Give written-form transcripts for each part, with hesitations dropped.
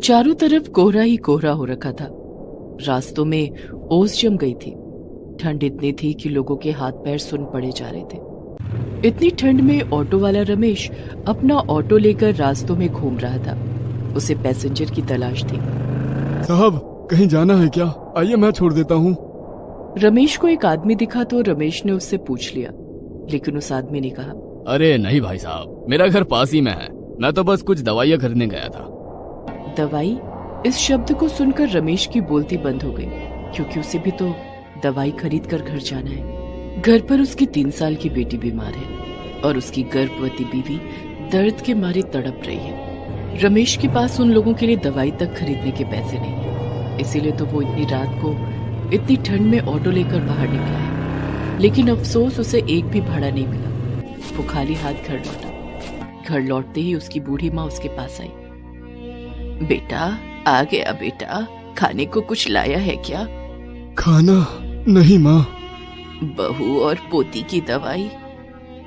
चारों तरफ कोहरा ही कोहरा हो रखा था। रास्तों में ओस जम गई थी। ठंड इतनी थी कि लोगों के हाथ पैर सुन पड़े जा रहे थे। इतनी ठंड में ऑटो वाला रमेश अपना ऑटो लेकर रास्तों में घूम रहा था। उसे पैसेंजर की तलाश थी। साहब, कहीं जाना है क्या? आइए मैं छोड़ देता हूँ। रमेश को एक आदमी दिखा तो रमेश ने उससे पूछ लिया, लेकिन उस आदमी ने कहा, अरे नहीं भाई साहब, मेरा घर पास ही में है, मैं तो बस कुछ दवाइयाँ खरीदने गया था। दवाई? इस शब्द को सुनकर रमेश की बोलती बंद हो गई, क्योंकि उसे भी तो दवाई खरीद कर घर जाना है। घर पर उसकी 3 साल की बेटी बीमार है और उसकी गर्भवती बीवी दर्द के मारे तड़प रही है। रमेश के पास उन लोगों के लिए दवाई तक खरीदने के पैसे नहीं है, इसीलिए तो वो इतनी रात को इतनी ठंड में ऑटो लेकर बाहर निकला है। लेकिन अफसोस उसे एक भी भाड़ा नहीं मिला। वो खाली हाथ घर लौटा। घर लौटते ही उसकी बूढ़ी माँ उसके पास आई। बेटा, आ गया बेटा, खाने को कुछ लाया है क्या? खाना? नहीं माँ। बहू और पोती की दवाई?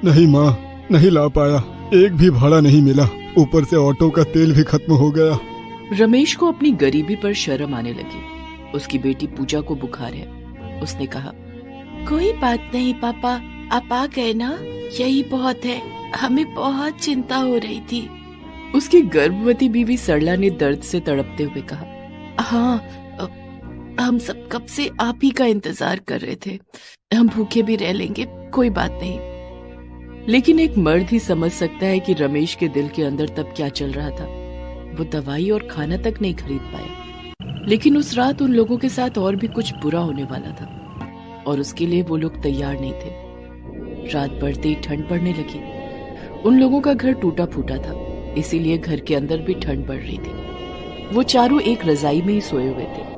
नहीं माँ, नहीं ला पाया, एक भी भाड़ा नहीं मिला, ऊपर से ऑटो का तेल भी खत्म हो गया। रमेश को अपनी गरीबी पर शर्म आने लगी। उसकी बेटी पूजा को बुखार है। उसने कहा, कोई बात नहीं पापा, आप आ गए ना, यही बहुत है, हमें बहुत चिंता हो रही थी। उसकी गर्भवती बीवी सरला ने दर्द से तड़पते हुए कहा, हाँ, हम सब कब से आप ही का इंतजार कर रहे थे, हम भूखे भी रह लेंगे, कोई बात नहीं। लेकिन एक मर्द ही समझ सकता है कि रमेश के दिल के अंदर तब क्या चल रहा था। वो दवाई और खाना तक नहीं खरीद पाया। लेकिन उस रात उन लोगों के साथ और भी कुछ बुरा होने वाला था और उसके लिए वो लोग तैयार नहीं थे। रात बढ़ते ही ठंड बढ़ने लगी। उन लोगों का घर टूटा फूटा था, इसीलिए घर के अंदर भी ठंड बढ़ रही थी। वो चारों एक रजाई में ही सोए हुए थे।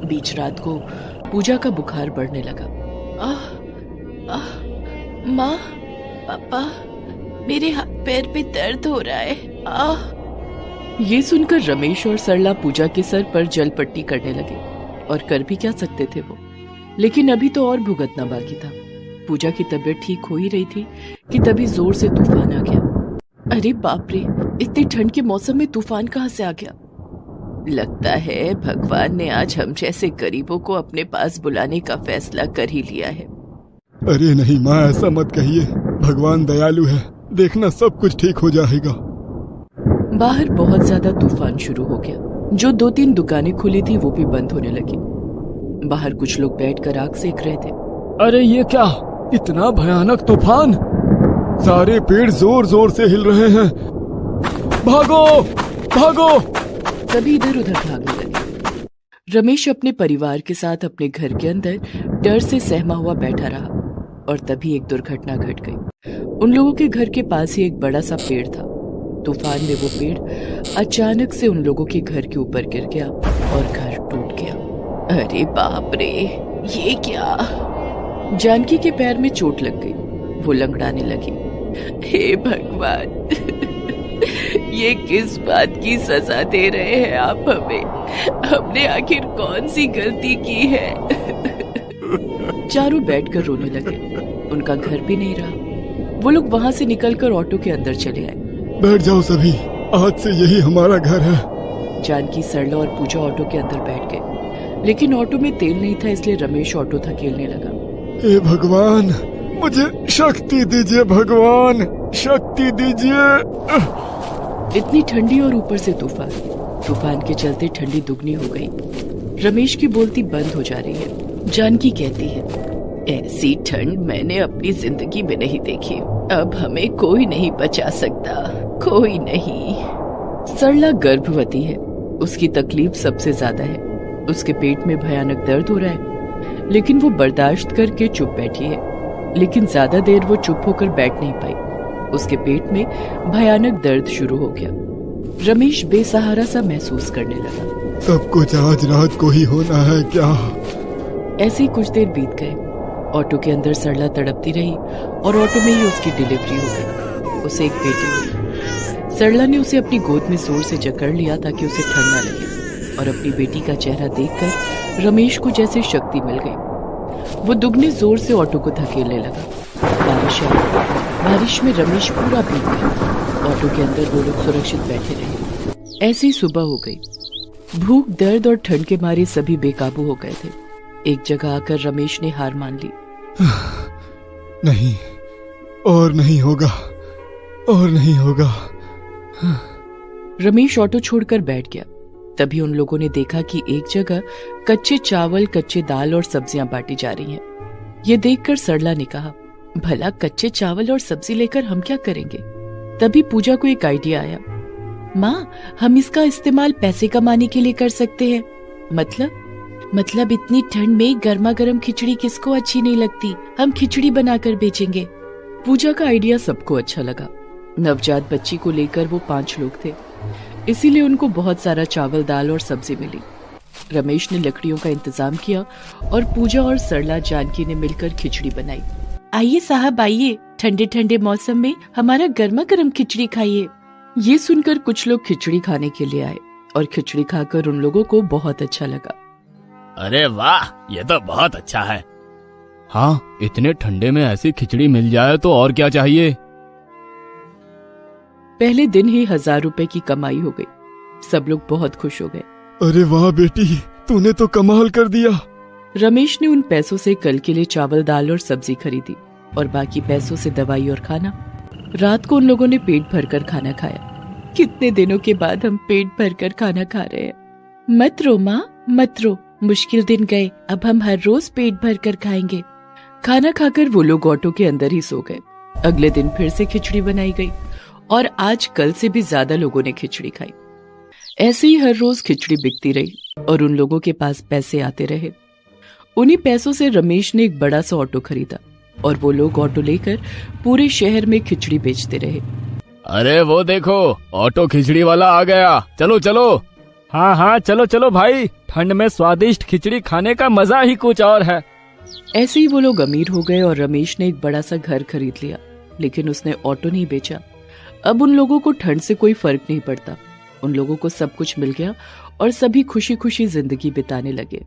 बीच रात को पूजा का बुखार बढ़ने लगा। माँ, पापा, मेरे हाथ पैर पे दर्द हो रहा है। ये सुनकर रमेश और सरला पूजा के सर पर जल पट्टी करने लगे। और कर भी क्या सकते थे वो। लेकिन अभी तो और भुगतना बाकी था। पूजा की तबीयत ठीक हो ही रही थी कि तभी जोर से तूफान आ गया। अरे बाप रे, इतनी ठंड के मौसम में तूफान कहाँ से आ गया? लगता है भगवान ने आज हम जैसे गरीबों को अपने पास बुलाने का फैसला कर ही लिया है। अरे नहीं माँ, ऐसा मत कहिए, भगवान दयालु है, देखना सब कुछ ठीक हो जाएगा। बाहर बहुत ज्यादा तूफान शुरू हो गया। जो 2-3 दुकानें खुली थी वो भी बंद होने लगी। बाहर कुछ लोग बैठकर आग सेक रहे थे। अरे ये क्या, इतना भयानक तूफान, सारे पेड़ जोर जोर से हिल रहे हैं, भागो भागो। सभी इधर उधर भागने लगे। रमेश अपने परिवार के साथ अपने घर के अंदर डर से सहमा हुआ बैठा रहा और तभी एक दुर्घटना घट गई। उन लोगों के घर के पास ही एक बड़ा सा पेड़ था। तूफान में वो पेड़ अचानक से उन लोगों के घर के ऊपर गिर गया और घर टूट गया। अरे बाप रे, ये क्या? जानकी के पैर में चोट लग गई। वो लंगड़ाने लगी। हे भगवान, ये किस बात की सजा दे रहे हैं आप हमें? हमने आखिर कौन सी गलती की है? चारों बैठकर रोने लगे। उनका घर भी नहीं रहा। वो लोग वहां से निकलकर ऑटो के अंदर चले आए। बैठ जाओ सभी, आज से यही हमारा घर है। जानकी, सरला और पूजा ऑटो के अंदर बैठ गए। लेकिन ऑटो में तेल नहीं था, इसलिए रमेश ऑटो धकेलने लगा। हे भगवान, मुझे शक्ति दीजिए, भगवान शक्ति दीजिए। इतनी ठंडी और ऊपर से तूफान के चलते ठंडी दुगनी हो गई। रमेश की बोलती बंद हो जा रही है। जानकी कहती है, ऐसी ठंड मैंने अपनी जिंदगी में नहीं देखी। अब हमें कोई नहीं बचा सकता, कोई नहीं। सरला गर्भवती है, उसकी तकलीफ सबसे ज्यादा है। उसके पेट में भयानक दर्द हो रहा है, लेकिन वो बर्दाश्त करके चुप बैठी है। लेकिन ज्यादा देर वो चुप होकर बैठ नहीं पाई। उसके पेट में भयानक दर्द शुरू हो गया। रमेश बेसहारा सा महसूस करने लगा। सब कुछ आज रात को ही होना है क्या? ऐसे ही कुछ देर बीत गए। ऑटो के अंदर सरला तड़पती रही और ऑटो में ही उसकी डिलीवरी हो गई। उसे एक बेटी हुई। सरला ने उसे अपनी गोद में जोर से जकड़ लिया ताकि उसे ठंड ना लगे और अपनी बेटी का चेहरा देखकर रमेश को जैसे शक्ति मिल गई। वो दुगने जोर से ऑटो को धकेलने लगा। बारिश में रमेश पूरा भीग गया। ऑटो के अंदर वो लोग सुरक्षित बैठे रहे। ऐसे ही सुबह हो गई। भूख, दर्द और ठंड के मारे सभी बेकाबू हो गए थे। एक जगह आकर रमेश ने हार मान ली। नहीं, और नहीं होगा, और नहीं होगा। रमेश ऑटो छोड़कर बैठ गया। तभी उन लोगों ने देखा कि एक जगह कच्चे चावल, कच्चे दाल और सब्जियां बांटी जा रही हैं। ये देखकर सरला ने कहा, भला कच्चे चावल और सब्जी लेकर हम क्या करेंगे? तभी पूजा को एक आइडिया आया। माँ, हम इसका इस्तेमाल पैसे कमाने के लिए कर सकते हैं। मतलब इतनी ठंड में गर्मा गर्म खिचड़ी किसको अच्छी नहीं लगती? हम खिचड़ी बनाकर बेचेंगे। पूजा का आइडिया सबको अच्छा लगा। नवजात बच्ची को लेकर वो 5 लोग थे, इसीलिए उनको बहुत सारा चावल, दाल और सब्जी मिली। रमेश ने लकड़ियों का इंतजाम किया और पूजा और सरला, जानकी ने मिलकर खिचड़ी बनाई। आइए साहब, आइए, ठंडे ठंडे मौसम में हमारा गर्मा गर्म खिचड़ी खाइए। ये सुनकर कुछ लोग खिचड़ी खाने के लिए आए और खिचड़ी खाकर उन लोगों को बहुत अच्छा लगा। अरे वाह, ये तो बहुत अच्छा है। हाँ, इतने ठंडे में ऐसी खिचड़ी मिल जाए तो और क्या चाहिए। पहले दिन ही 1000 रुपए की कमाई हो गई। सब लोग बहुत खुश हो गए। अरे वाह बेटी, तूने तो कमाल कर दिया। रमेश ने उन पैसों से कल के लिए चावल, दाल और सब्जी खरीदी और बाकी पैसों से दवाई और खाना। रात को उन लोगों ने पेट भरकर खाना खाया। कितने दिनों के बाद हम पेट भरकर खाना खा रहे हैं। मत रो माँ, मत रो, मुश्किल दिन गए, अब हम हर रोज पेट भरकर खाएंगे। खाना खाकर वो लोग ऑटो के अंदर ही सो गए। अगले दिन फिर से खिचड़ी बनाई गई और आज कल से भी ज्यादा लोगों ने खिचड़ी खाई। ऐसे ही हर रोज खिचड़ी बिकती रही और उन लोगों के पास पैसे आते रहे। उन्हीं पैसों से रमेश ने एक बड़ा सा ऑटो खरीदा और वो लोग ऑटो लेकर पूरे शहर में खिचड़ी बेचते रहे। अरे वो देखो, ऑटो खिचड़ी वाला आ गया, चलो चलो। हाँ हाँ, चलो चलो भाई, ठंड में स्वादिष्ट खिचड़ी खाने का मजा ही कुछ और है। ऐसे ही वो लोग अमीर हो गए और रमेश ने एक बड़ा सा घर खरीद लिया, लेकिन उसने ऑटो नहीं बेचा। अब उन लोगों को ठंड से कोई फर्क नहीं पड़ता। उन लोगों को सब कुछ मिल गया और सभी खुशी खुशी जिंदगी बिताने लगे।